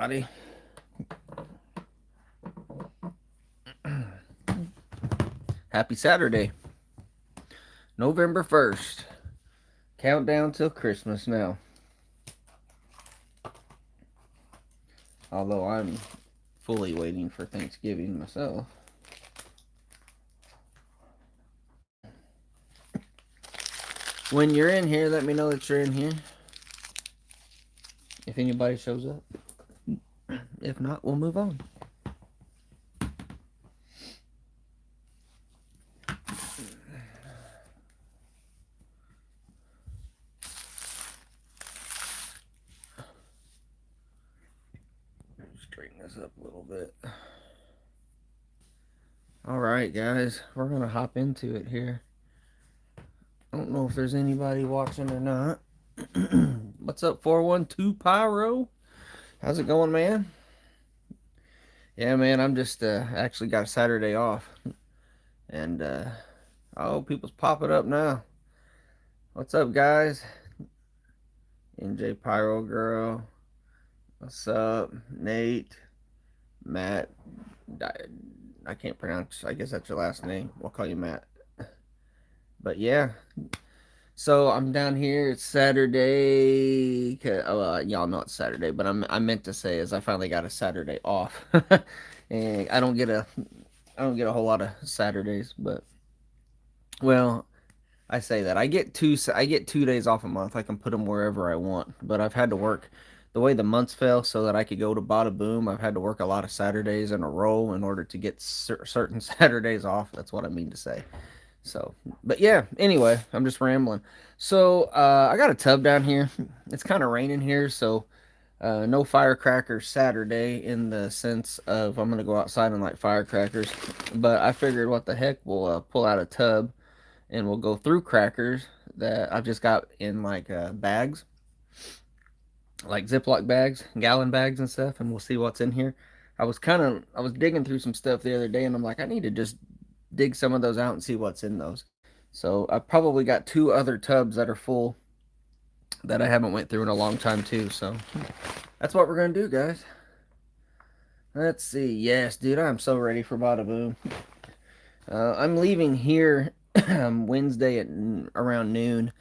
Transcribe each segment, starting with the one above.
Buddy. Happy Saturday, November 1st. Countdown till Christmas now. Although I'm fully waiting for Thanksgiving myself. When you're in here, let me know that you're in here. If anybody shows up. If not, we'll move on. Straighten this up a little bit. Alright, guys. We're going to hop into it here. I don't know if there's anybody watching or not. What's up, 412 Pyro? How's it going, man? Yeah, man, I'm just actually got a Saturday off. And oh, people's popping up now. What's up, guys? NJ Pyro Girl. What's up? Nate. Matt. I can't pronounce. I guess that's your last name. We'll call you Matt. But yeah. So I'm down here. It's Saturday. Y'all know it's Saturday, but I meant to say is I finally got a Saturday off. And I don't get a whole lot of Saturdays, but well, I say that I get 2 days off a month. I can put them wherever I want, but I've had to work the way the months fell so that I could go to Bada Boom. I've had to work a lot of Saturdays in a row in order to get certain Saturdays off. That's what I mean to say. So, but yeah, anyway, I'm just rambling. So, I got a tub down here. It's kind of raining here, so no firecrackers Saturday in the sense of I'm gonna go outside and light firecrackers. But I figured, what the heck, we'll pull out a tub and we'll go through crackers that I've just got in like bags, like Ziploc bags, gallon bags and stuff, and we'll see what's in here. I was digging through some stuff the other day, and I'm like, I need to just dig some of those out and see what's in those. So I've probably got two other tubs that are full that I haven't went through in a long time too. So that's what we're gonna do, guys. Let's see. Yes, dude, I'm so ready for Bada Boom. I'm leaving here Wednesday at around noon.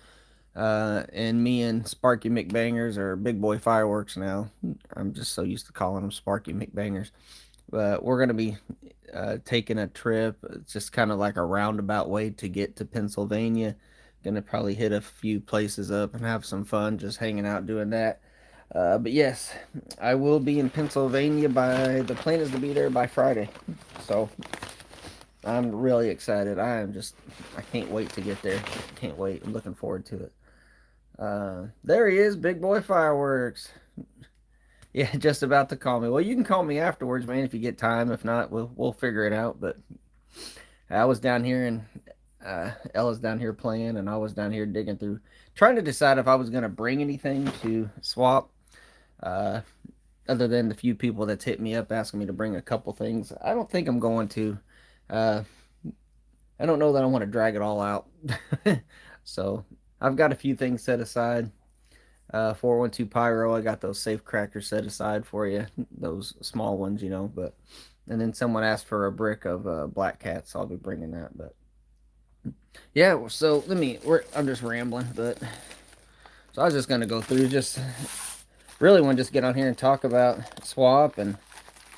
And me and Sparky McBangers are Big Boy Fireworks now. I'm just so used to calling them Sparky McBangers. But we're going to be taking a trip. It's just kind of like a roundabout way to get to Pennsylvania. Going to probably hit a few places up and have some fun just hanging out doing that. But yes, I will be in Pennsylvania the plan is to be there by Friday. So I'm really excited. I can't wait to get there. Can't wait. I'm looking forward to it. There he is, Big Boy Fireworks. Yeah, just about to call me. Well, you can call me afterwards, man, if you get time. If not, we'll figure it out. But I was down here and Ella's down here playing, and I was down here digging through, trying to decide if I was gonna bring anything to swap. Uh, Other than the few people that's hit me up asking me to bring a couple things, I don't think I'm going to. Uh, I don't know that I want to drag it all out. So I've got a few things set aside. 412 Pyro, I got those safe crackers set aside for you. Those small ones, but and then someone asked for a brick of Black Cat, so I'll be bringing that. But yeah, so I'm just rambling, but so I was just gonna go through, just really want to just get on here and talk about swap and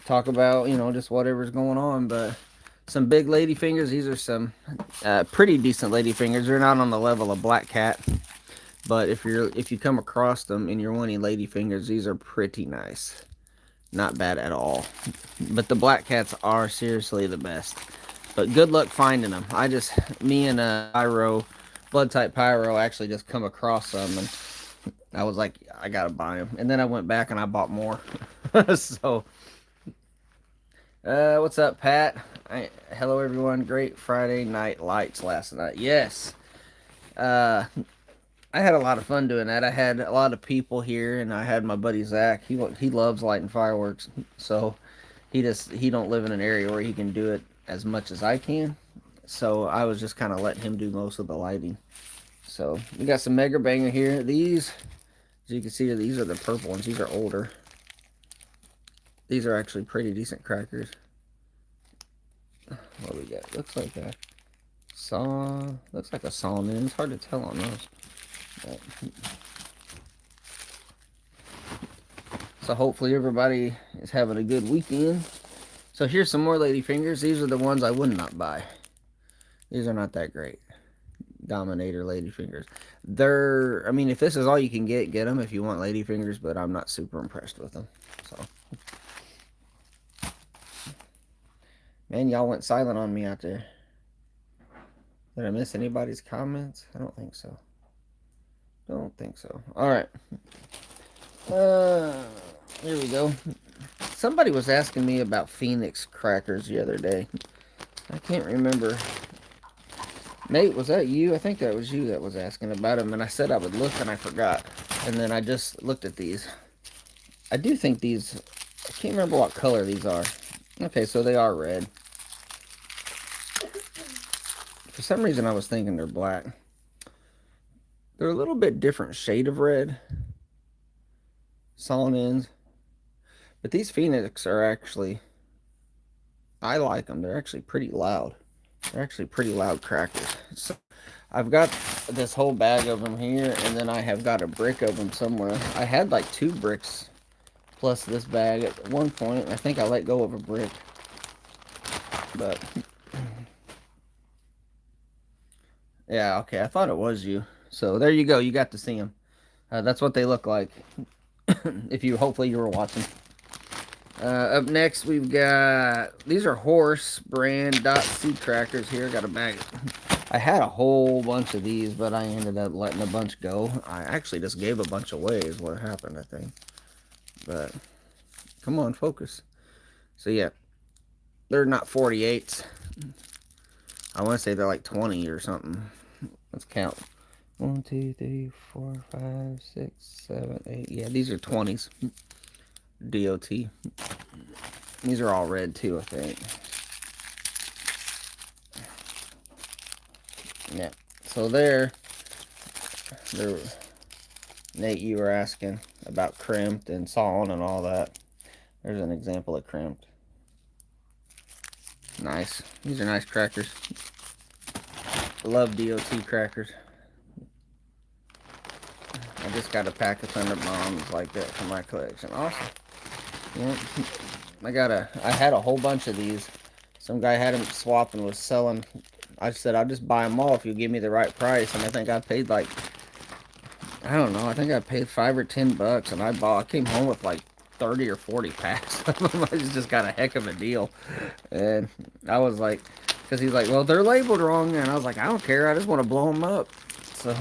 talk about, just whatever's going on. But some big lady fingers. These are some pretty decent lady fingers. They're not on the level of Black Cat, but if you come across them and you're wanting lady fingers, these are pretty nice. Not bad at all. But the Black Cats are seriously the best. But good luck finding them. Me and Blood Type Pyro actually just come across them, and I was like, I gotta buy them. And then I went back and I bought more. So, what's up, Pat? Hello, everyone. Great Friday night lights last night. Yes. I had a lot of fun doing that. I had a lot of people here, and I had my buddy Zach. He loves lighting fireworks, so he don't live in an area where he can do it as much as I can. So I was just kind of letting him do most of the lighting. So we got some Mega Banger here. These, as you can see, these are the purple ones. These are older. These are actually pretty decent crackers. What we got? Looks like a sawn in. It's hard to tell on those. But, so hopefully everybody is having a good weekend. So here's some more ladyfingers. These are the ones I would not buy. These are not that great. Dominator ladyfingers. They're, I mean, if this is all you can get them if you want ladyfingers, but I'm not super impressed with them. So, man, y'all went silent on me out there. Did I miss anybody's comments? I don't think so. Don't think so. All right. Here we go. Somebody was asking me about Phoenix crackers the other day. I can't remember. Nate, was that you? I think that was you that was asking about them, and I said I would look, and I forgot. And then I just looked at these. I do think these... I can't remember what color these are. Okay, so they are red. For some reason, I was thinking they're black. They're a little bit different shade of red. Sawn ends. But these Phoenix are actually... I like them. They're actually pretty loud. They're actually pretty loud crackers. So I've got this whole bag of them here, and then I have got a brick of them somewhere. I had like 2 bricks plus this bag at one point. I think I let go of a brick. But yeah, okay, I thought it was you. So there you go. You got to see them. That's what they look like. If you, hopefully you were watching. Up next, we've got, these are Horse brand .C crackers here. Got a bag. I had a whole bunch of these, but I ended up letting a bunch go. I actually just gave a bunch away is what happened, I think. But, come on, focus. So, yeah. They're not 48s. I want to say they're like 20 or something. Let's count. 1, 2, 3, 4, 5, 6, 7, 8. Yeah, these are 20s. DOT. These are all red too, I think. Yeah. So they're Nate, you were asking about crimped and sawn and all that. There's an example of crimped. Nice. These are nice crackers. Love DOT crackers. I just got a pack of Thunder Bombs like that for my collection. Awesome. Yeah. I had a whole bunch of these. Some guy had them swapped and was selling. I said, I'll just buy them all if you give me the right price. And I think I paid like, I don't know, I think I paid $5 or $10. And I came home with like 30 or 40 packs of them. I just got a heck of a deal. And I was like, because he's like, well, they're labeled wrong. And I was like, I don't care. I just want to blow them up. So,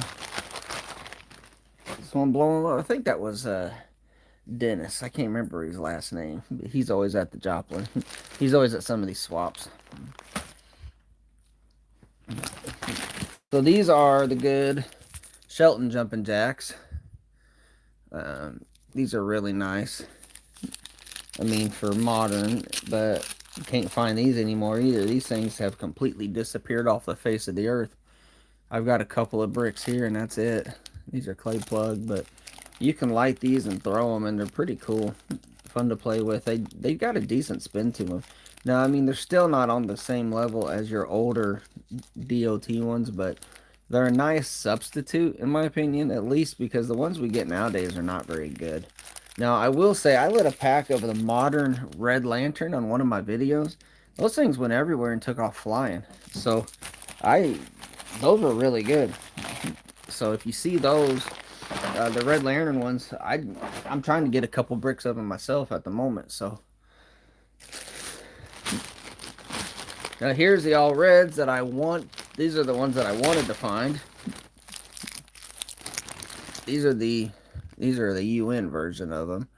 just want to blow them up. I think that was, Dennis. I can't remember his last name, but he's always at the Joplin. He's always at some of these swaps. So these are the good Shelton jumping jacks. These are really nice. I mean, for modern, but you can't find these anymore either. These things have completely disappeared off the face of the earth. I've got a couple of bricks here, and that's it. These are clay plug, but you can light these and throw them, and they're pretty cool. Fun to play with. They got a decent spin to them. Now, I mean, they're still not on the same level as your older DOT ones, but they're a nice substitute, in my opinion, at least because the ones we get nowadays are not very good. Now, I will say, I lit a pack of the modern Red Lantern on one of my videos. Those things went everywhere and took off flying. So, those were really good. So, if you see those, the Red Lantern ones, I'm trying to get a couple bricks of them myself at the moment, so. Now, here's the all reds that I want. These are the ones that I wanted to find. These are the UN version of them.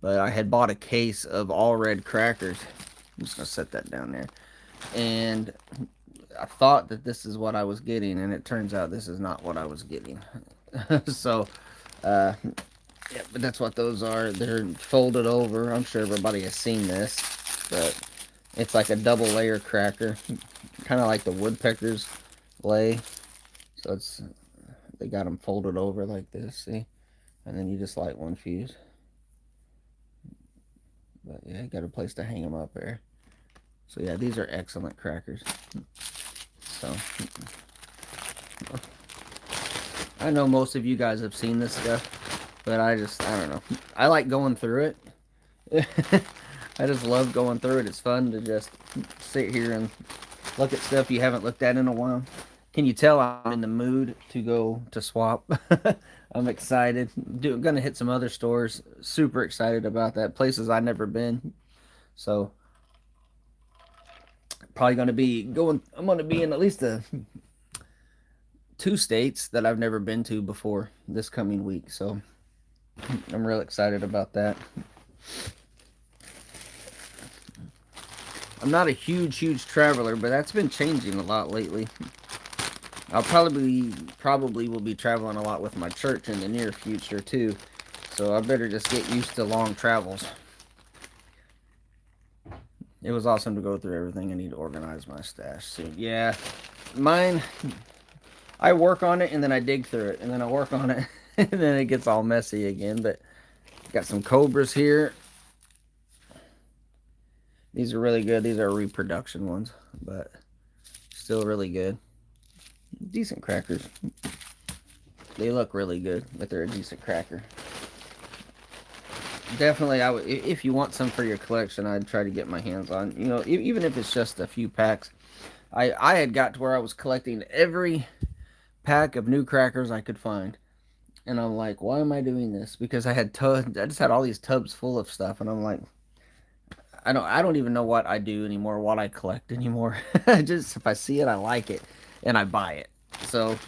But I had bought a case of all red crackers. I'm just going to set that down there. And I thought that this is what I was getting, and it turns out this is not what I was getting. So, yeah, but that's what those are. They're folded over. I'm sure everybody has seen this, but it's like a double layer cracker, kind of like the woodpeckers lay. So they got them folded over like this, see? And then you just light one fuse. But yeah, I got a place to hang them up there. So yeah, these are excellent crackers. So I know most of you guys have seen this stuff, but I don't know. I like going through it. I just love going through it. It's fun to just sit here and look at stuff you haven't looked at in a while. Can you tell I'm in the mood to go to swap? I'm excited. Gonna hit some other stores. Super excited about that. Places I've never been. So probably gonna be going. I'm gonna be in at least two states that I've never been to before this coming week. So I'm real excited about that. I'm not a huge traveler, but that's been changing a lot lately. I'll probably will be traveling a lot with my church in the near future too. So I better just get used to long travels. It was awesome to go through everything. I need to organize my stash soon. Yeah, mine, I work on it and then I dig through it and then I work on it and then it gets all messy again. But got some Cobras here. These are really good. These are reproduction ones, but still really good. Decent crackers. They look really good, but they're a decent cracker. Definitely, if you want some for your collection, I'd try to get my hands on. You know, even if it's just a few packs. I had got to where I was collecting every pack of new crackers I could find, and I'm like, why am I doing this? Because I just had all these tubs full of stuff, and I'm like, I don't even know what I do anymore, what I collect anymore. Just if I see it, I like it, and I buy it. So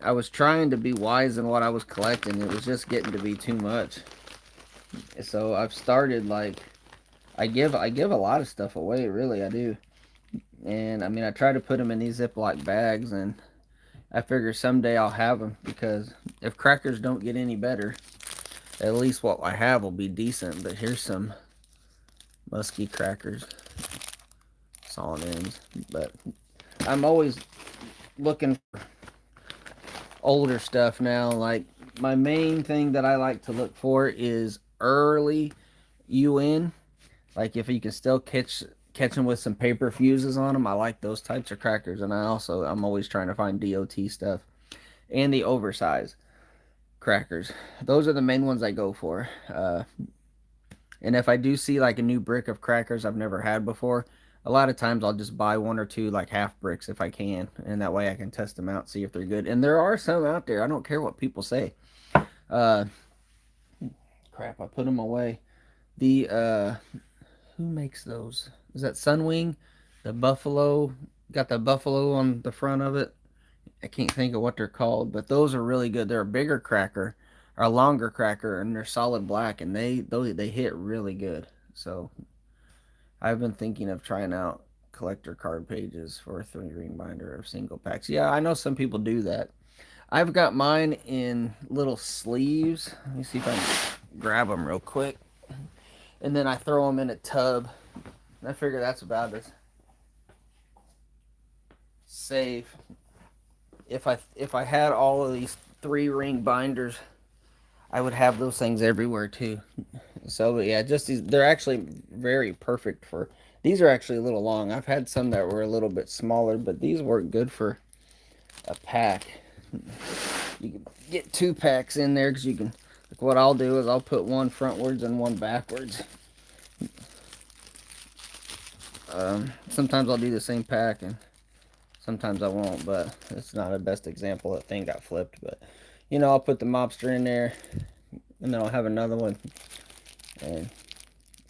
I was trying to be wise in what I was collecting. It was just getting to be too much. So I've started like I give a lot of stuff away, really I do. And I mean I try to put them in these Ziploc bags, and I figure someday I'll have them because if crackers don't get any better, at least what I have will be decent. But here's some musky crackers, solid ends. But I'm always looking for older stuff now. Like my main thing that I like to look for is early UN. Like if you can still catch them with some paper fuses on them, I like those types of crackers. And I'm always trying to find DOT stuff and the oversized crackers. Those are the main ones I go for. And if I do see like a new brick of crackers I've never had before, a lot of times I'll just buy one or two like half bricks if I can, and that way I can test them out, see if they're good. And there are some out there. I don't care what people say. Uh, Crap, I put them away. The who makes those? Is that Sunwing? The buffalo got the buffalo on the front of it. I can't think of what they're called, but those are really good. They're a bigger cracker, or a longer cracker, and they're solid black, and they hit really good. So I've been thinking of trying out collector card pages for a 3-ring binder of single packs. Yeah, I know some people do that. I've got mine in little sleeves. Let me see if I can grab them real quick. And then I throw them in a tub. I figure that's about as safe. If I had all of these 3-ring binders, I would have those things everywhere too. So yeah, just they're actually very perfect for. These are actually a little long. I've had some that were a little bit smaller, but these work good for a pack. You can get 2 packs in there because you can. Like what I'll do is I'll put one frontwards and one backwards. Sometimes I'll do the same pack and sometimes I won't, but it's not a best example. That thing got flipped, but I'll put the mobster in there and then I'll have another one. And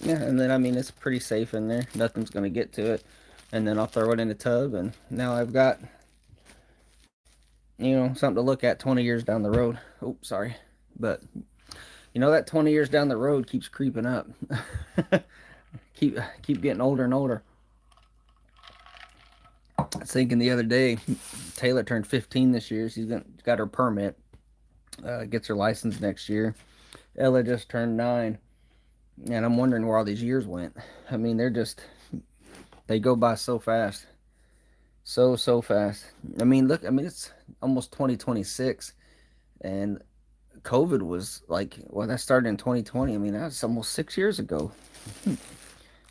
yeah, and then I mean it's pretty safe in there. Nothing's gonna get to it. And then I'll throw it in a tub, and now I've got something to look at 20 years down the road. Oh, sorry, but that 20 years down the road keeps creeping up. keep getting older and older. I was thinking the other day, Taylor turned 15 this year. She's got her permit. Gets her license next year. Ella just turned 9. And I'm wondering where all these years went. I mean, they go by so fast. So fast. I mean, look, it's almost 2026. And COVID was like, well, that started in 2020. I mean, that's almost 6 years ago.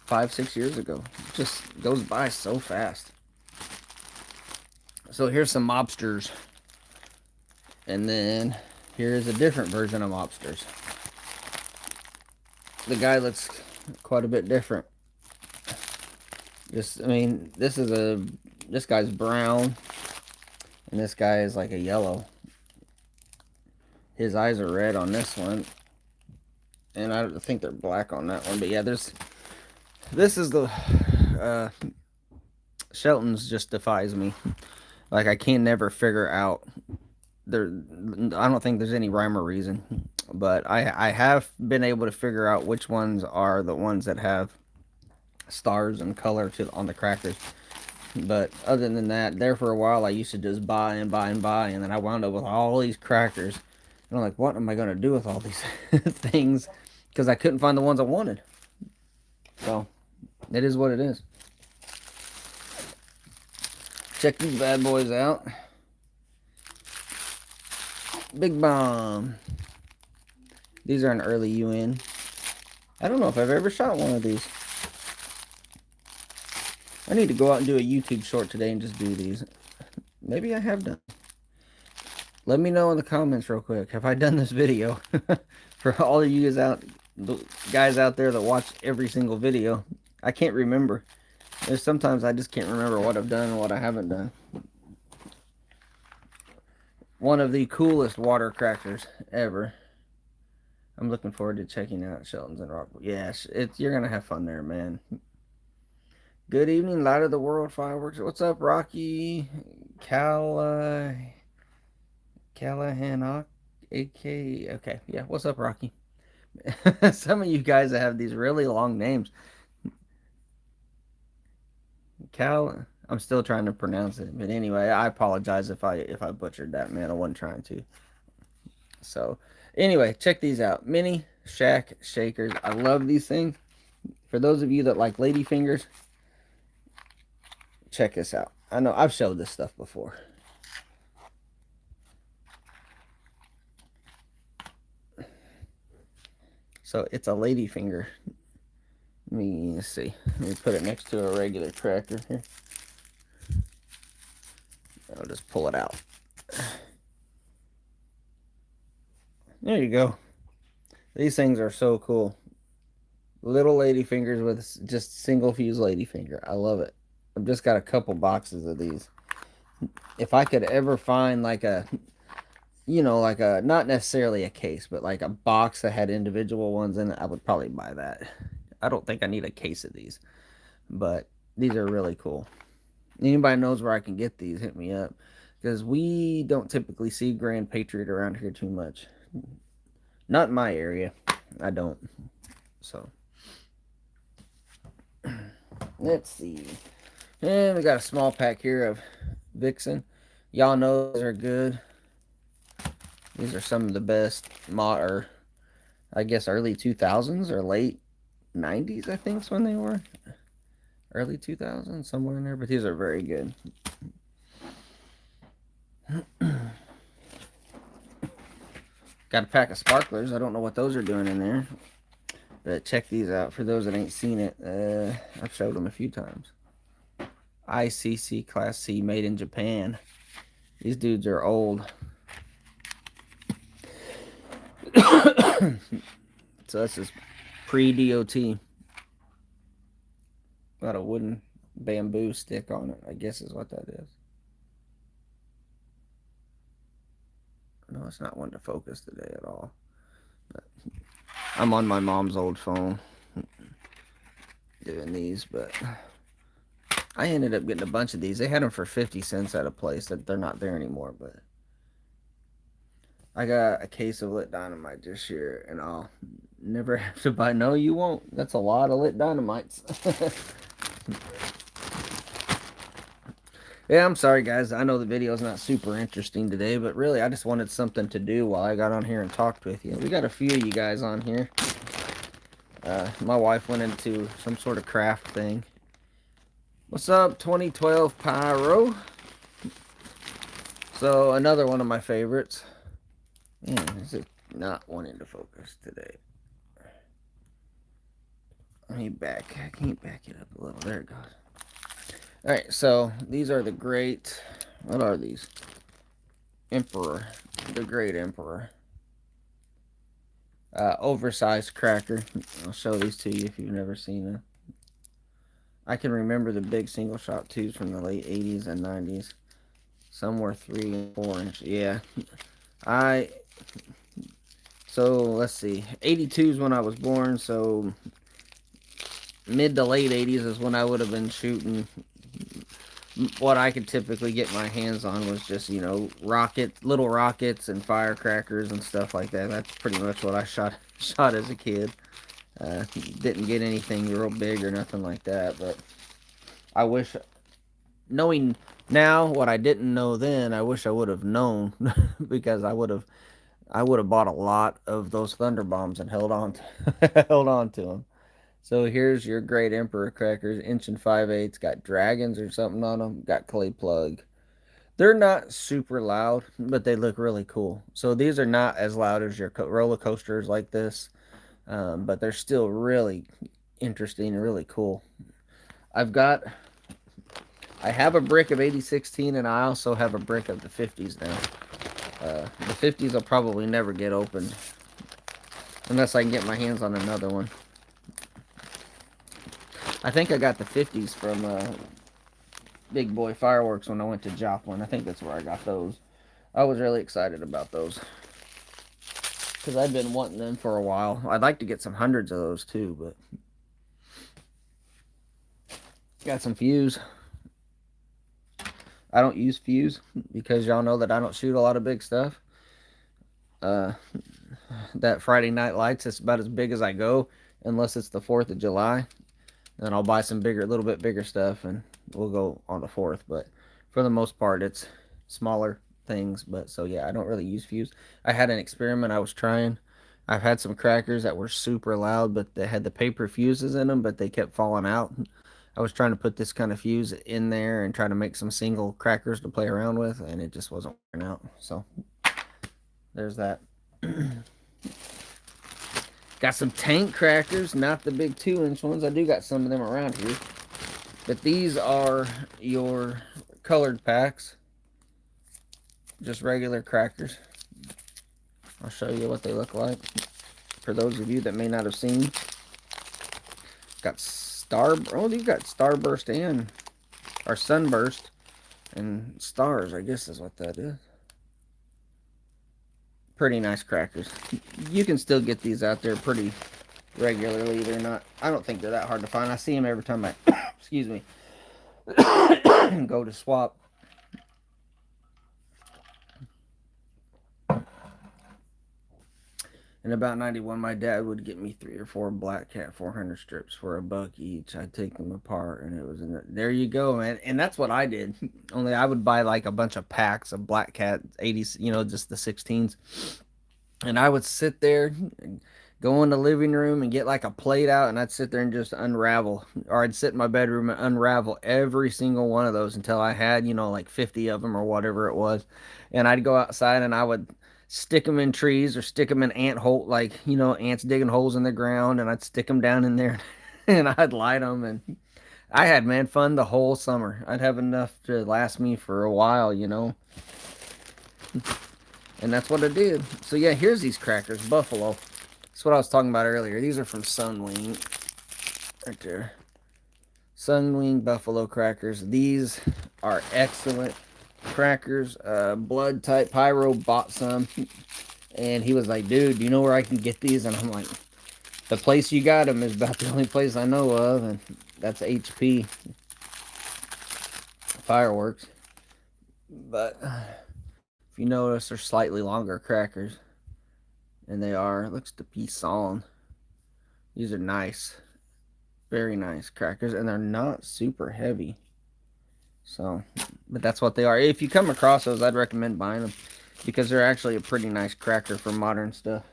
5, 6 years ago. It just goes by so fast. So here's some mobsters. And then here's a different version of mobsters. The guy looks quite a bit different. Just, I mean, this guy's brown. And this guy is like a yellow. His eyes are red on this one. And I think they're black on that one. But yeah, this is the, Shelton's just defies me. Like, I can never figure out, I don't think there's any rhyme or reason. But I have been able to figure out which ones are the ones that have stars and color on the crackers. But other than that, there for a while, I used to just buy and buy and buy. And then I wound up with all these crackers. And I'm like, what am I going to do with all these things? Because I couldn't find the ones I wanted. So, it is what it is. Check these bad boys out. Big Bomb. These are an early UN. I don't know if I've ever shot one of these. I need to go out and do a YouTube short today and just do these. Maybe I have done. Let me know in the comments real quick. Have I done this video? For all of you guys out there that watch every single video. I can't remember. There's sometimes I just can't remember what I've done and what I haven't done. One of the coolest water crackers ever. I'm looking forward to checking out Shelton's and Rockville. Yes, you're going to have fun there, man. Good evening, Light of the World Fireworks. What's up, Rocky? Callahan, AK. Okay, yeah, what's up, Rocky? Some of you guys have these really long names. I'm still trying to pronounce it, but anyway, I apologize if I butchered that, man. I wasn't trying to. So, anyway, check these out. Mini Shack Shakers. I love these things. For those of you that like ladyfingers, check this out. I know I've showed this stuff before. So it's a ladyfinger. Let me see. Let me put it next to a regular cracker here. I'll just pull it out. There you go. These things are so cool. Little ladyfingers with just single fuse ladyfinger. I love it. I've just got a couple boxes of these. If I could ever find like a, like a, not necessarily a case, but like a box that had individual ones in it, I would probably buy that. I don't think I need a case of these, but these are really cool. Anybody knows where I can get these, hit me up. Because we don't typically see Grand Patriot around here too much. Not in my area. I don't. So. Let's see. And we got a small pack here of Vixen. Y'all know those are good. These are some of the best or I guess early 2000s or late 90s, I think is when they were. Early 2000s, somewhere in there. But these are very good. Got a pack of sparklers. I don't know what those are doing in there. But check these out. For those that ain't seen it, I've showed them a few times. ICC Class C, made in Japan. These dudes are old. So this is pre-DOT. Got a wooden bamboo stick on it, I guess is what that is. No, it's not one to focus today at all. But I'm on my mom's old phone doing these, but I ended up getting a bunch of these. They had them for 50 cents at a place that they're not there anymore, but I got a case of lit dynamite this year, and I'll never have to buy. No, you won't. That's a lot of lit dynamites. Yeah, I'm sorry, guys. I know the video's not super interesting today, but really, I just wanted something to do while I got on here and talked with you. We got a few of you guys on here. My wife went into some sort of craft thing. What's up, 2012 Pyro? So, another one of my favorites. Man, is it not wanting to focus today? me back. I can't back it up a little. There it goes. All right, so these are the great. What are these? Emperor, the Great Emperor. Oversized cracker. I'll show these to you if you've never seen them. I can remember the big single shot tubes from the late 80s and 90s. Some were 3 and 4 inch. Yeah. So let's see. 82 is when I was born, so mid to late 80s is when I would have been shooting. What I could typically get my hands on was just, you know, little rockets and firecrackers and stuff like that. That's pretty much what I shot as a kid. Didn't get anything real big or nothing like that, but I wish, knowing now what I didn't know then, I wish I would have known because I would have bought a lot of those Thunder Bombs and held on to them. So here's your Great Emperor crackers, 1 5/8, got dragons or something on them, got clay plug. They're not super loud, but they look really cool. So these are not as loud as your roller coasters like this, but they're still really interesting and really cool. I have a brick of 8016, and I also have a brick of the 50s now. The 50s will probably never get opened unless I can get my hands on another one. I think I got the 50s from Big Boy Fireworks when I went to Joplin. I think that's where I got those. I was really excited about those because I've been wanting them for a while. I'd like to get some hundreds of those too, but got some fuse. I don't use fuse because y'all know that I don't shoot a lot of big stuff. That Friday Night Lights is about as big as I go, unless it's the 4th of July. Then I'll buy some bigger, a little bit bigger stuff, and we'll go on the 4th. But for the most part, it's smaller things. But so yeah, I don't really use fuse. I had an experiment I was trying. I've had some crackers that were super loud, but they had the paper fuses in them, but they kept falling out. I was trying to put this kind of fuse in there and try to make some single crackers to play around with, and it just wasn't working out. So there's that. Got some tank crackers, not the big 2-inch ones. I do got some of them around here. But these are your colored packs. Just regular crackers. I'll show you what they look like. For those of you that may not have seen. Got these got Starburst or Sunburst and Stars, I guess is what that is. Pretty nice crackers. You can still get these out there pretty regularly. They're not, I don't think they're that hard to find. I see them every time I, excuse me, go to swap. In about 91, my dad would get me 3 or 4 Black Cat 400 strips for $1 each. I'd take them apart, and it was in there you go, man. And that's what I did. Only I would buy like a bunch of packs of Black Cat 80s, you know, just the 16s. And I would sit there, and go in the living room and get like a plate out, and I'd sit there and just unravel, or I'd sit in my bedroom and unravel every single one of those until I had, you know, like 50 of them or whatever it was. And I'd go outside and I would stick them in trees or stick them in ant hole, like, you know, ants digging holes in the ground, and I'd stick them down in there and I'd light them. And I had, man, fun the whole summer. I'd have enough to last me for a while, you know. And that's what I did. So yeah, here's these crackers, Buffalo. That's what I was talking about earlier. These are from Sunwing. Right there. Sunwing Buffalo crackers. These are excellent crackers. Blood Type Pyro bought some. And he was like, dude, do you know where I can get these? And I'm like, the place you got them is about the only place I know of. And that's HP Fireworks. But if you notice, they're slightly longer crackers. And they are. It looks to be solid. These are nice. Very nice crackers. And they're not super heavy. So, but that's what they are. If you come across those, I'd recommend buying them. Because they're actually a pretty nice cracker for modern stuff.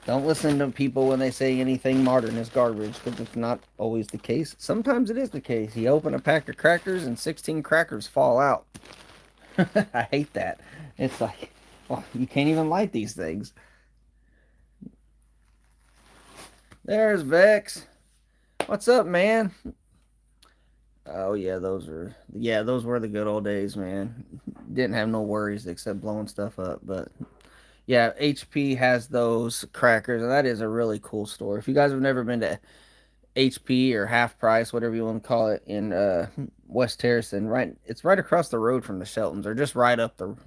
Don't listen to people when they say anything modern is garbage. Because it's not always the case. Sometimes it is the case. You open a pack of crackers and 16 crackers fall out. I hate that. It's like, well, you can't even light these things. There's Vex. What's up, man? Oh yeah, those were the good old days, man. Didn't have no worries except blowing stuff up, but yeah, HP has those crackers, and that is a really cool store. If you guys have never been to HP or Half Price, whatever you want to call it, in West Harrison, it's right across the road from the Sheltons, or just right up the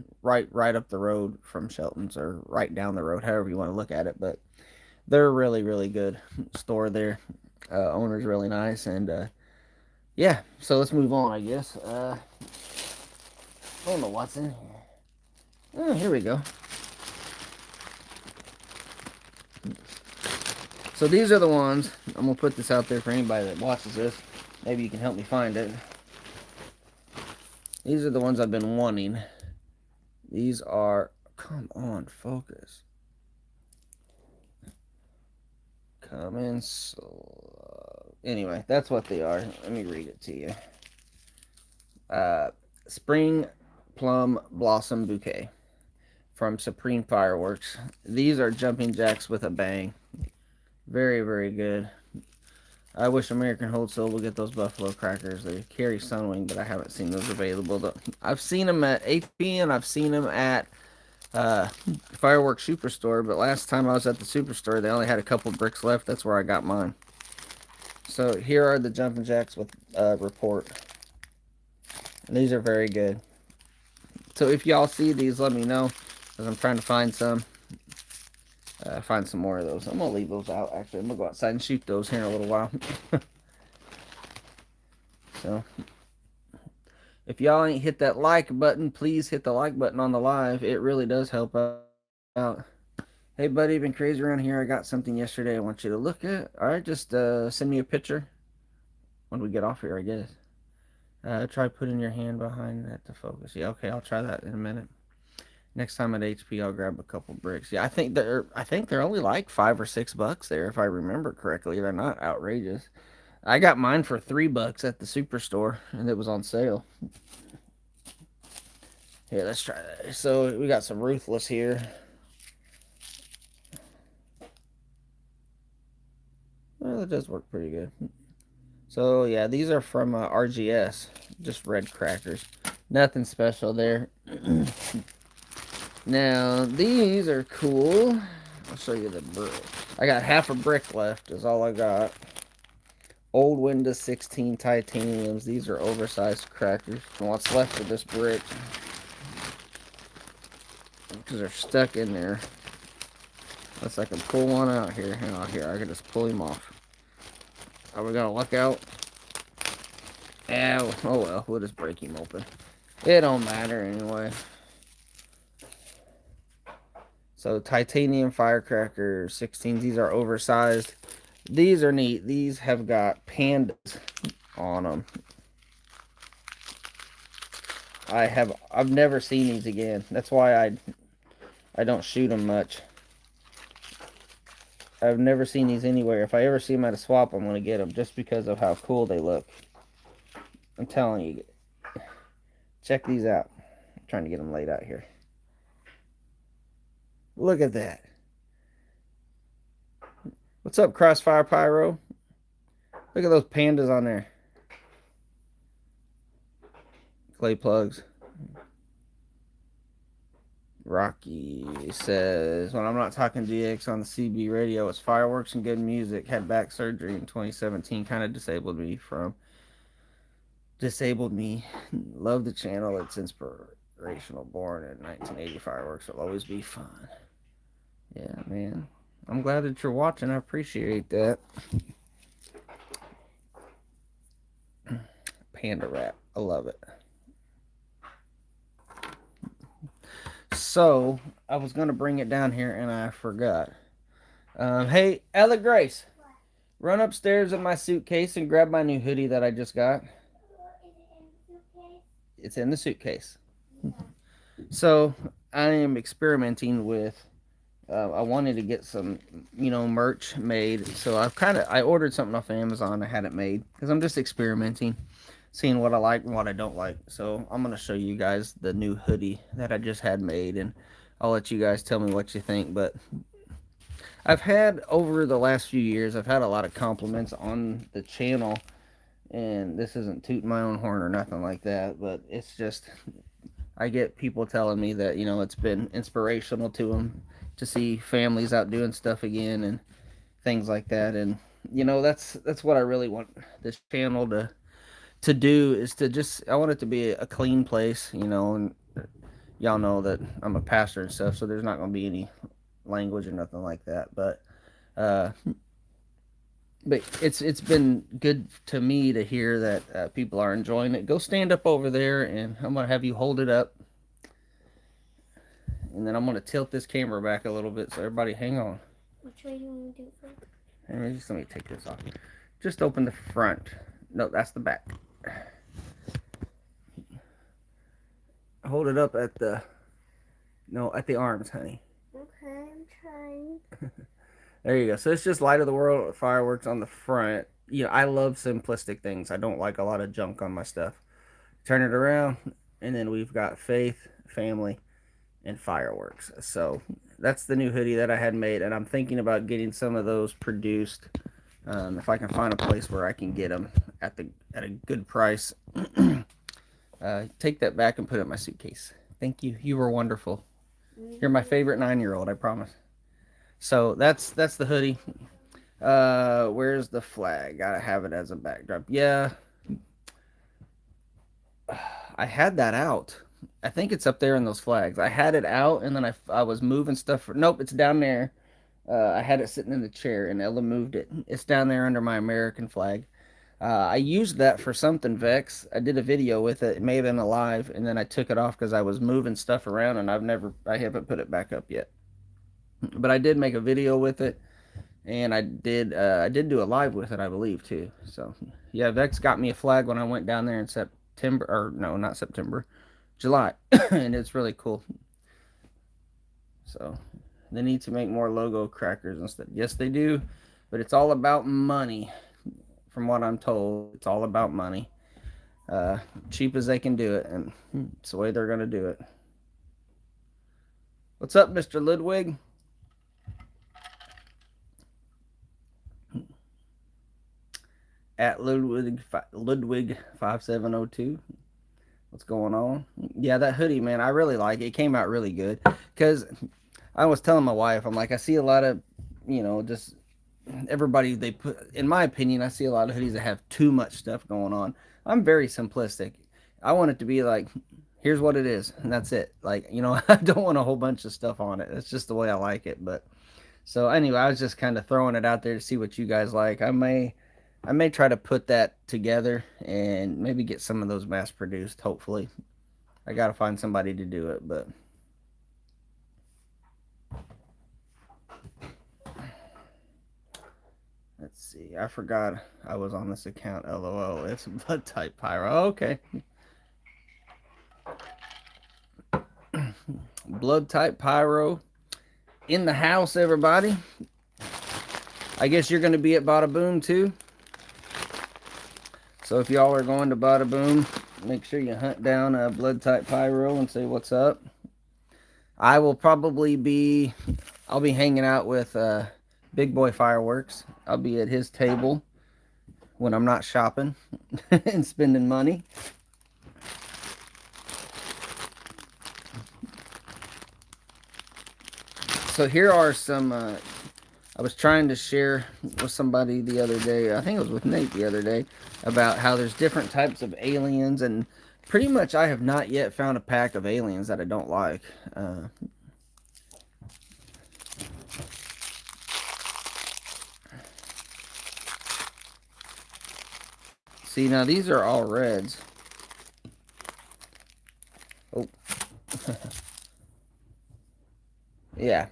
road from Sheltons, or right down the road, however you want to look at it. But they're a really really good store there. Owner's really nice, and yeah. So let's move on, I guess. I don't know what's in here. Oh, here we go. So these are the ones. I'm gonna put this out there for anybody that watches this. Maybe you can help me find it. These are the ones I've been wanting. These are. Come on, focus. Come in slow. Anyway, that's what they are. Let me read it to you. Spring Plum Blossom Bouquet from Supreme Fireworks. These are jumping jacks with a bang. Very, very good. I wish American Wholesale would get those buffalo crackers. They carry Sunwing, but I haven't seen those available. I've seen them at HP, and I've seen them at Fireworks Superstore, but last time I was at the Superstore, they only had a couple bricks left. That's where I got mine. So here are the jumping jacks with report. And these are very good. So if y'all see these, let me know, because I'm trying to find some. Find some more of those. I'm going to leave those out, actually. I'm going to go outside and shoot those here in a little while. So, if y'all ain't hit that like button, please hit the like button on the live. It really does help out. Hey, buddy, been crazy around here. I got something yesterday I want you to look at. All right, just send me a picture when we get off here, I guess. Try putting your hand behind that to focus. Yeah, okay, I'll try that in a minute. Next time at HP, I'll grab a couple bricks. Yeah, I think they're only like $5 or $6 there, if I remember correctly. They're not outrageous. I got mine for $3 at the Superstore, and it was on sale. Here, let's try that. So we got some Ruthless here. Well, that does work pretty good. So yeah, these are from RGS, just red crackers. Nothing special there. Now, these are cool. I'll show you the brick. I got half a brick left, is all I got. Old Windows 16 titaniums. These are oversized crackers. And what's left of this brick, because they're stuck in there. Unless I can pull one out here. Here, I can just pull him off. Are we gonna look out? Ow. Oh well, we'll just break him open. It don't matter anyway. So titanium firecracker 16s. These are oversized. These are neat. These have got pandas on them. I've never seen these again. That's why I don't shoot them much. I've never seen these anywhere. If I ever see them at a swap, I'm gonna get them just because of how cool they look. I'm telling you. Check these out. I'm trying to get them laid out here. Look at that. What's up, Crossfire Pyro? Look at those pandas on there. Clay plugs. Rocky says, when I'm not talking DX on the CB radio, it's fireworks and good music. Had back surgery in 2017. Kind of disabled me. Love the channel. It's inspirational. Born in 1980 fireworks will always be fun. Yeah, man. I'm glad that you're watching. I appreciate that. Panda wrap. I love it. So, I was going to bring it down here and I forgot. Hey, Ella Grace. Run upstairs in my suitcase and grab my new hoodie that I just got. It's in the suitcase. So, I am experimenting with I wanted to get some, merch made. So I ordered something off Amazon. I had it made because I'm just experimenting, seeing what I like and what I don't like. So I'm going to show you guys the new hoodie that I just had made, and I'll let you guys tell me what you think. But I've had over the last few years, I've had a lot of compliments on the channel, and this isn't tooting my own horn or nothing like that, but it's just I get people telling me that it's been inspirational to them to see families out doing stuff again and things like that, and that's what I really want this channel to do is to just I want it to be a clean place, and y'all know that I'm a pastor and stuff, so there's not going to be any language or nothing like that, uh, but it's been good to me to hear that people are enjoying it. Go stand up over there, and I'm gonna have you hold it up, and then I'm gonna tilt this camera back a little bit so everybody hang on. Which way do you want to do it first? And just let me take this off. Just open the front. No, that's the back. Hold it up at the arms, honey. Okay, I'm trying. There you go. So it's just Light of the World fireworks on the front. I love simplistic things. I don't like a lot of junk on my stuff. Turn it around, and then we've got faith, family, and fireworks. So that's the new hoodie that I had made, and I'm thinking about getting some of those produced. If I can find a place where I can get them at a good price. Take that back and put it in my suitcase. Thank you. You were wonderful. You're my favorite 9-year-old, I promise. So that's the hoodie. Where's the flag? Gotta have it as a backdrop. Yeah, I had that out. I think it's up there in those flags. I had it out, and then I was moving stuff. Nope, it's down there. I had it sitting in the chair, and Ella moved it. It's down there under my American flag. I used that for something, Vex. I did a video with it. It may have been alive, and then I took it off because I was moving stuff around, and I haven't put it back up yet. But I did make a video with it, and I did do a live with it, I believe, too. So yeah, Vex got me a flag when I went down there in September, or no, not September, July, and it's really cool. So they need to make more logo crackers instead. Yes, they do, but it's all about money. From what I'm told, it's all about money. Cheap as they can do it, and it's the way they're gonna do it. What's up, Mr. Ludwig? At Ludwig 5702. What's going on? Yeah, that hoodie, man, I really like it. It came out really good because I was telling my wife, I'm like, I see a lot of, just everybody they put. In my opinion, I see a lot of hoodies that have too much stuff going on. I'm very simplistic. I want it to be like, here's what it is, and that's it. Like, I don't want a whole bunch of stuff on it. It's just the way I like it. But so anyway, I was just kind of throwing it out there to see what you guys like. I may try to put that together and maybe get some of those mass produced, hopefully. I got to find somebody to do it, but let's see. I forgot I was on this account. LOL. It's Blood Type Pyro. Okay. Blood Type Pyro in the house, everybody. I guess you're going to be at Bada Boom too. So if y'all are going to Bada Boom, make sure you hunt down a Blood Type Pyro and say what's up. I will probably I'll be hanging out with Big Boy Fireworks. I'll be at his table when I'm not shopping and spending money. So here are some, I was trying to share with somebody the other day, I think it was with Nate the other day, about how there's different types of aliens, and pretty much I have not yet found a pack of aliens that I don't like. See, now these are all reds. Oh. Yeah.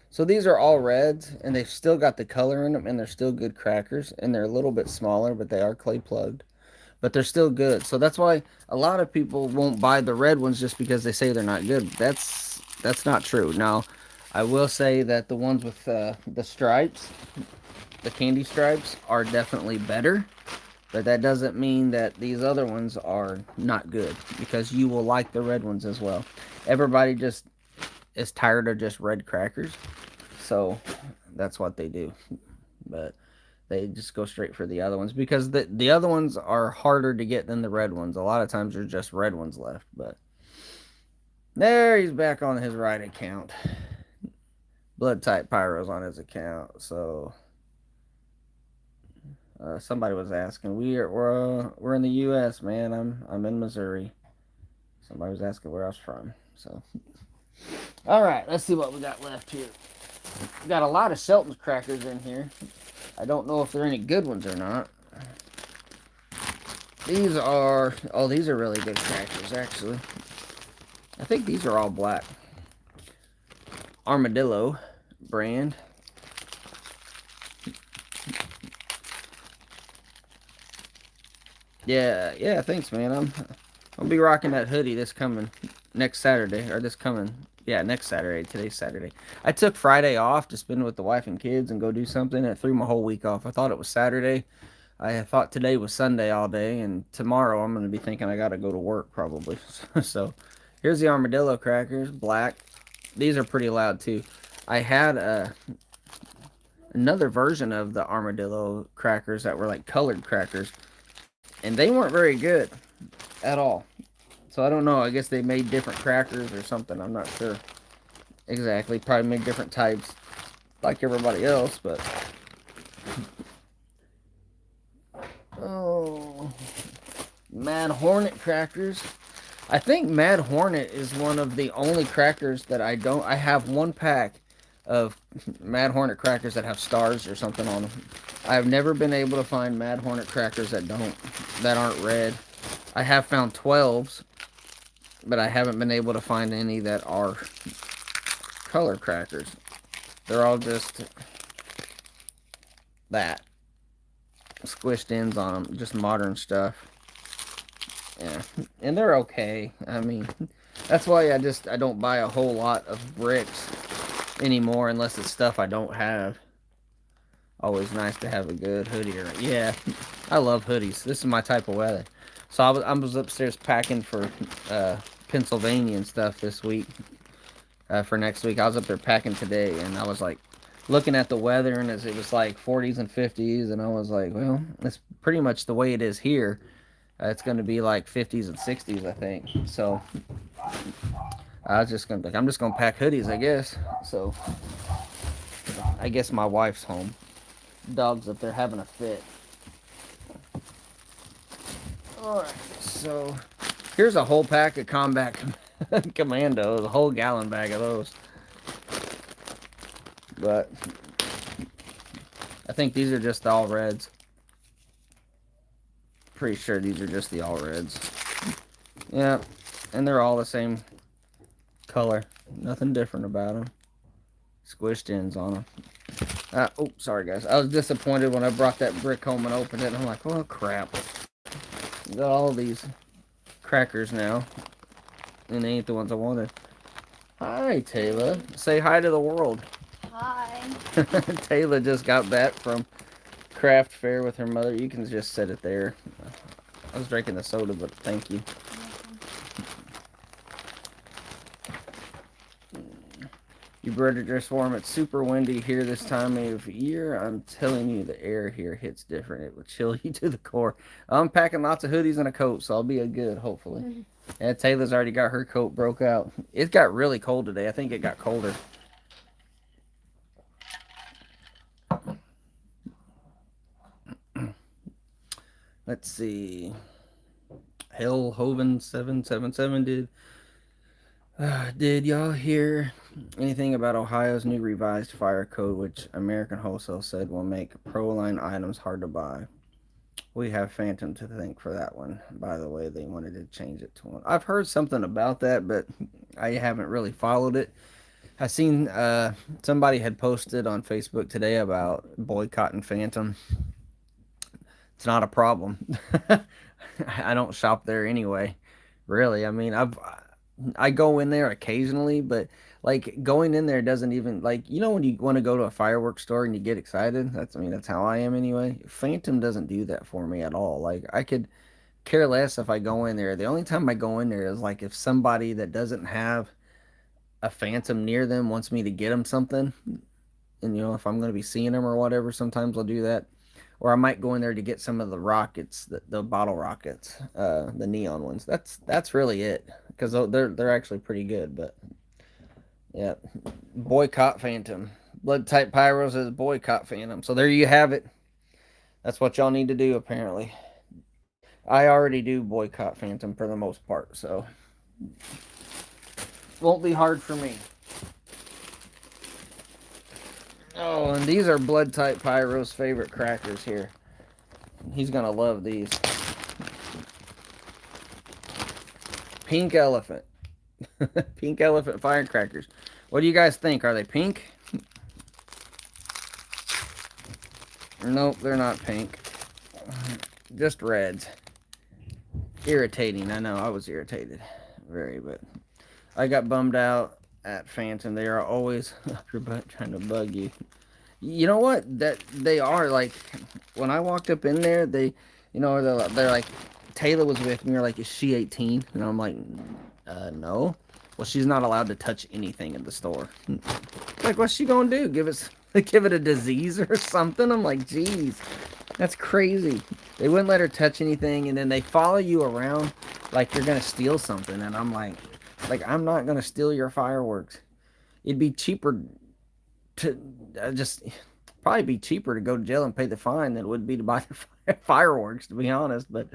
So these are all reds, and they've still got the color in them, and they're still good crackers, and they're a little bit smaller, but they are clay plugged. But they're still good. So that's why a lot of people won't buy the red ones just because they say they're not good. That's not true. Now, I will say that the ones with the stripes, the candy stripes, are definitely better. But that doesn't mean that these other ones are not good, because you will like the red ones as well. Everybody just is tired of just red crackers. So That's what they do. But they just go straight for the other ones because the other ones are harder to get than the red ones. A lot of times there's just red ones left. But there, he's back on his right account. Blood type Pyro's on his account. So somebody was asking. We're in the U.S., man. I'm in Missouri. Somebody was asking where I was from. So all right, let's see what we got left here. We got a lot of Shelton's crackers in here. I don't know if they're any good ones or not. These are these are really good crackers actually. I think these are all black. Armadillo brand. Yeah, thanks, man. I'll be rocking that hoodie this coming next Saturday or this coming next Saturday. Today's Saturday. I took Friday off to spend with the wife and kids and go do something. It threw my whole week off. I thought it was Saturday. I thought today was Sunday all day, and tomorrow I'm going to be thinking I got to go to work probably. So here's the armadillo crackers, black. These are pretty loud too. I had another version of the armadillo crackers that were like colored crackers, and they weren't very good at all. So I don't know. I guess they made different crackers or something. I'm not sure exactly. Probably made different types like everybody else, but oh, Mad Hornet crackers. I think Mad Hornet is one of the only crackers that I don't. I have one pack of Mad Hornet crackers that have stars or something on them. I've never been able to find Mad Hornet crackers that aren't red. I have found 12s, but I haven't been able to find any that are color crackers. They're all just that. Squished ends on them. Just modern stuff. Yeah. And they're okay. I mean, that's why I don't buy a whole lot of bricks anymore unless it's stuff I don't have. Always nice to have a good hoodie. Yeah, I love hoodies. This is my type of weather. So I was upstairs packing for Pennsylvania and stuff this week. For next week, I was up there packing today, and I was like looking at the weather, and as it was like 40s and 50s, and I was like, well, it's pretty much the way it is here. It's going to be like 50s and 60s, I think. So I was just I'm just gonna pack hoodies, I guess. So I guess my wife's home. Dog's up there having a fit. Alright, so here's a whole pack of Combat Commandos, a whole gallon bag of those. But I think these are just the all reds. Pretty sure these are just the all reds. Yeah, and they're all the same color. Nothing different about them. Squished ends on them. Oh, sorry guys. I was disappointed when I brought that brick home and opened it. I'm like, oh crap. Got all these crackers now. And they ain't the ones I wanted. Hi, Taylor. Say hi to the world. Hi. Taylor just got back from craft fair with her mother. You can just set it there. I was drinking the soda, but thank you. You Predator Swarm, it's super windy here this time of year. I'm telling you, the air here hits different. It will chill you to the core. I'm packing lots of hoodies and a coat, so I'll be a good, hopefully. And Taylor's already got her coat broke out. It got really cold today. I think it got colder. Let's see. Hellhoven 777 did y'all hear anything about Ohio's new revised fire code, which American Wholesale said will make Proline items hard to buy? We have Phantom to thank for that one. By the way, they wanted to change it to one. I've heard something about that, but I haven't really followed it. I seen somebody had posted on Facebook today about boycotting Phantom. It's not a problem. I don't shop there anyway. Really, I mean, I go in there occasionally, but like going in there doesn't even like when you want to go to a fireworks store and you get excited. That's how I am anyway. Phantom doesn't do that for me at all. Like I could care less if I go in there. The only time I go in there is like if somebody that doesn't have a Phantom near them wants me to get them something. And you know, if I'm going to be seeing them or whatever, sometimes I'll do that. Or I might go in there to get some of the rockets, the bottle rockets, the neon ones. That's really it, because they're actually pretty good. But yeah, boycott Phantom. Blood type Pyro says boycott Phantom. So there you have it. That's what y'all need to do apparently. I already do boycott Phantom for the most part, so won't be hard for me. Oh, and these are Blood type Pyro's favorite crackers here. He's gonna love these. Pink Elephant. Pink Elephant firecrackers. What do you guys think? Are they pink? Nope, they're not pink. Just reds. Irritating. I know, I was irritated. Very, but I got bummed out at Phantom. They are always up your butt trying to bug you. You know what? That they are like when I walked up in there, they're like Taylor was with me. You're like, is she 18? And I'm like, no. Well, she's not allowed to touch anything in the store. Like, what's she gonna do? Give it a disease or something? I'm like, geez, that's crazy. They wouldn't let her touch anything, and then they follow you around like you're gonna steal something. And I'm like I'm not gonna steal your fireworks. It'd be cheaper to just probably be cheaper to go to jail and pay the fine than it would be to buy the fireworks, to be honest. But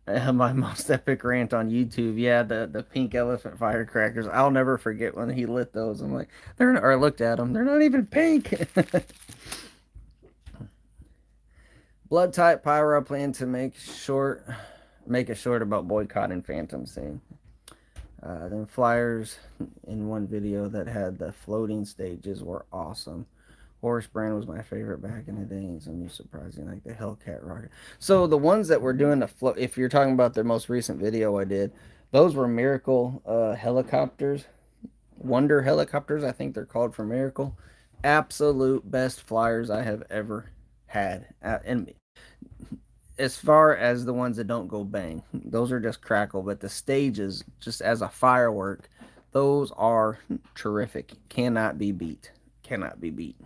my most epic rant on YouTube, yeah, the pink elephant firecrackers. I'll never forget when he lit those. I'm like, or I looked at them, they're not even pink. Blood type Pyro plan to make a short about boycotting Phantom scene. Then flyers in one video that had the floating stages were awesome. Horse brand was my favorite back in the day, and some new surprising like the Hellcat rocket. So the ones that were doing the float, if you're talking about their most recent video I did, those were Miracle helicopters, Wonder helicopters, I think they're called, for Miracle. Absolute best flyers I have ever had. And as far as the ones that don't go bang, those are just crackle. But the stages, just as a firework, those are terrific. Cannot be beat. Cannot be beat.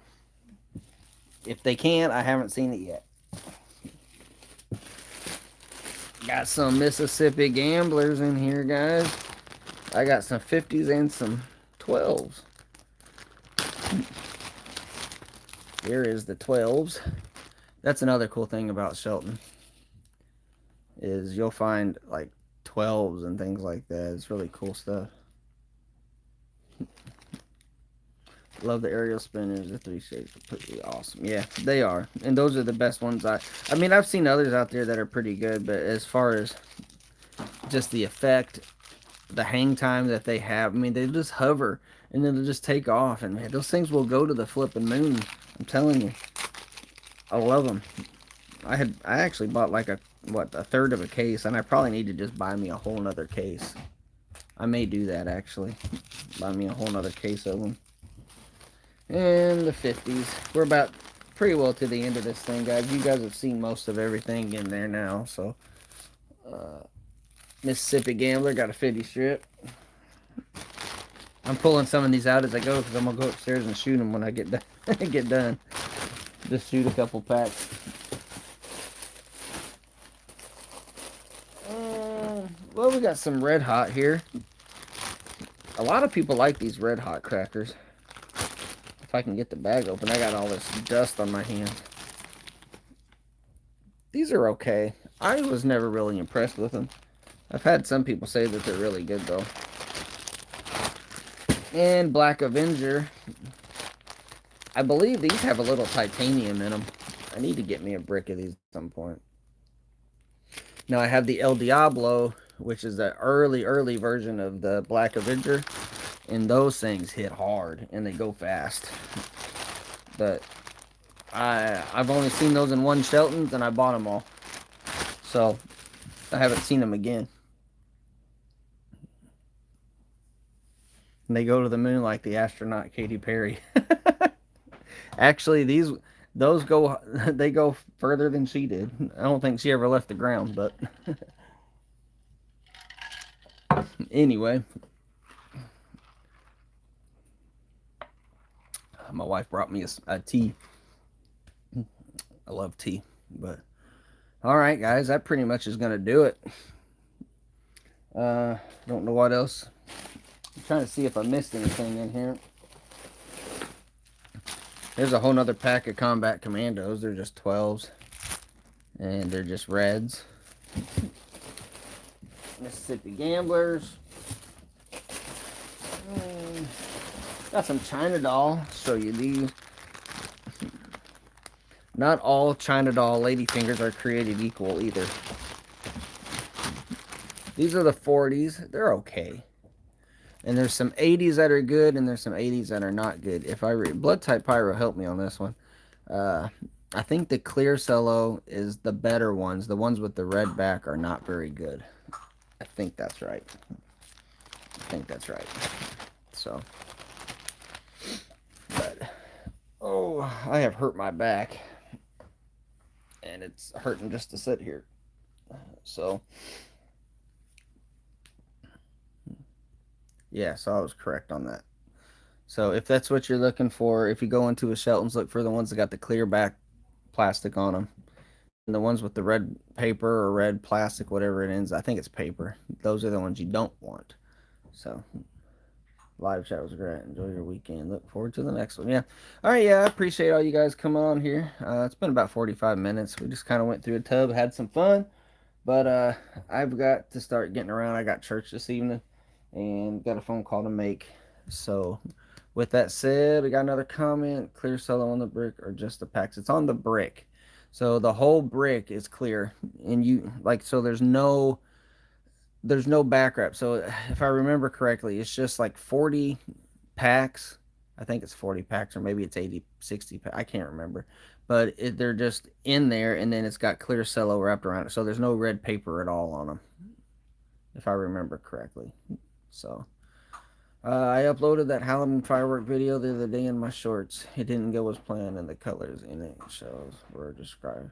If they can, I haven't seen it yet. Got some Mississippi Gamblers in here, guys. I got some 50s and some 12s. Here is the 12s. That's another cool thing about Shelton, is you'll find like 12s and things like that. It's really cool stuff. Love the aerial spinners. The 3 shapes are pretty awesome. Yeah, they are. And those are the best ones. I mean, I've seen others out there that are pretty good, but as far as just the effect, the hang time that they have, I mean, they just hover and then they'll just take off. And man, those things will go to the flipping moon. I'm telling you. I love them. I actually bought like a third of a case, and I probably need to just buy me a whole nother case. I may do that actually. Buy me a whole nother case of them. And the 50s. We're about pretty well to the end of this thing, guys. You guys have seen most of everything in there now. So, Mississippi Gambler got a 50 strip. I'm pulling some of these out as I go because I'm going to go upstairs and shoot them when I get done. Get done. Just shoot a couple packs. Well, we got some Red Hot here. A lot of people like these Red Hot crackers. If I can get the bag open, I got all this dust on my hands. These are okay. I was never really impressed with them. I've had some people say that they're really good, though. And Black Avenger. I believe these have a little titanium in them. I need to get me a brick of these at some point. Now I have the El Diablo, which is the early version of the Black Avenger. And those things hit hard and they go fast. But I've only seen those in one Shelton's and I bought them all. So I haven't seen them again. And they go to the moon like the astronaut Katy Perry. Actually, those go further than she did. I don't think she ever left the ground, but anyway. My wife brought me a tea. I love tea. But all right, guys, that pretty much is gonna do it. Don't know what else. I'm trying to see if I missed anything in here. There's a whole nother pack of Combat Commandos. They're just 12s. And they're just reds. Mississippi Gamblers. Got some China Doll. Show you these. Not all China Doll ladyfingers are created equal either. These are the 40s. They're okay. And there's some 80s that are good, and there's some 80s that are not good. If I read Blood Type Pyro helped me on this one. I think the clear cello is the better ones. The ones with the red back are not very good. I think that's right. So, but oh, I have hurt my back, and it's hurting just to sit here. So, yeah, so I was correct on that. So if that's what you're looking for, if you go into a Shelton's, look for the ones that got the clear back plastic on them. And the ones with the red paper or red plastic, whatever it is, I think it's paper. Those are the ones you don't want. So, live chat was great. Enjoy your weekend. Look forward to the next one. Yeah. All right. Yeah, I appreciate all you guys coming on here. It's been about 45 minutes. We just kind of went through a tub, had some fun. But I've got to start getting around. I got church this evening and got a phone call to make. So, with that said, we got another comment. Clear cello on the brick or just the packs? It's on the brick. So the whole brick is clear, and so there's no back wrap. So if I remember correctly, it's just like 40 packs. I think it's 40 packs, or maybe it's 80, 60 packs. I can't remember. But they're just in there, and then it's got clear cello wrapped around it. So there's no red paper at all on them, if I remember correctly. So I uploaded that Halloween firework video the other day in my shorts. It didn't go as planned, and the colors in it shows were described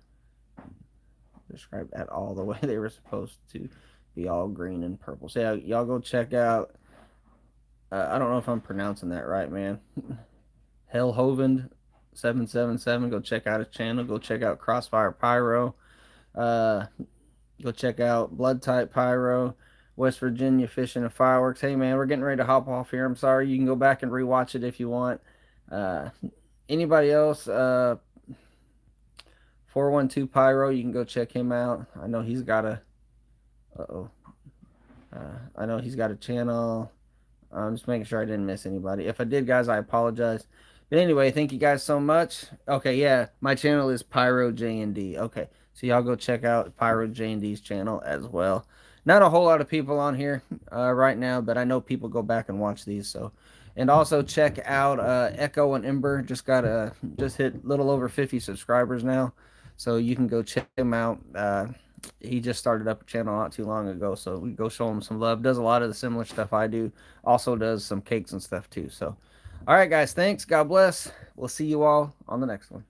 at all the way they were supposed to be, all green and purple. So yeah, y'all go check out. I don't know if I'm pronouncing that right, man. Hellhoven 777. Go check out his channel. Go check out Crossfire Pyro. Go check out Blood Type Pyro. West Virginia Fishing and Fireworks. Hey man, we're getting ready to hop off here. I'm sorry. You can go back and rewatch it if you want. Anybody else? 412 Pyro. You can go check him out. I know he's got a. I know he's got a channel. I'm just making sure I didn't miss anybody. If I did, guys, I apologize. But anyway, thank you guys so much. Okay, yeah, my channel is Pyro JND. Okay, so y'all go check out Pyro JND's channel as well. Not a whole lot of people on here right now, but I know people go back and watch these. So, and also check out Echo and Ember. Just hit a little over 50 subscribers now, so you can go check him out. He just started up a channel not too long ago, so we go show him some love. Does a lot of the similar stuff I do. Also does some cakes and stuff too. So, all right, guys, thanks. God bless. We'll see you all on the next one.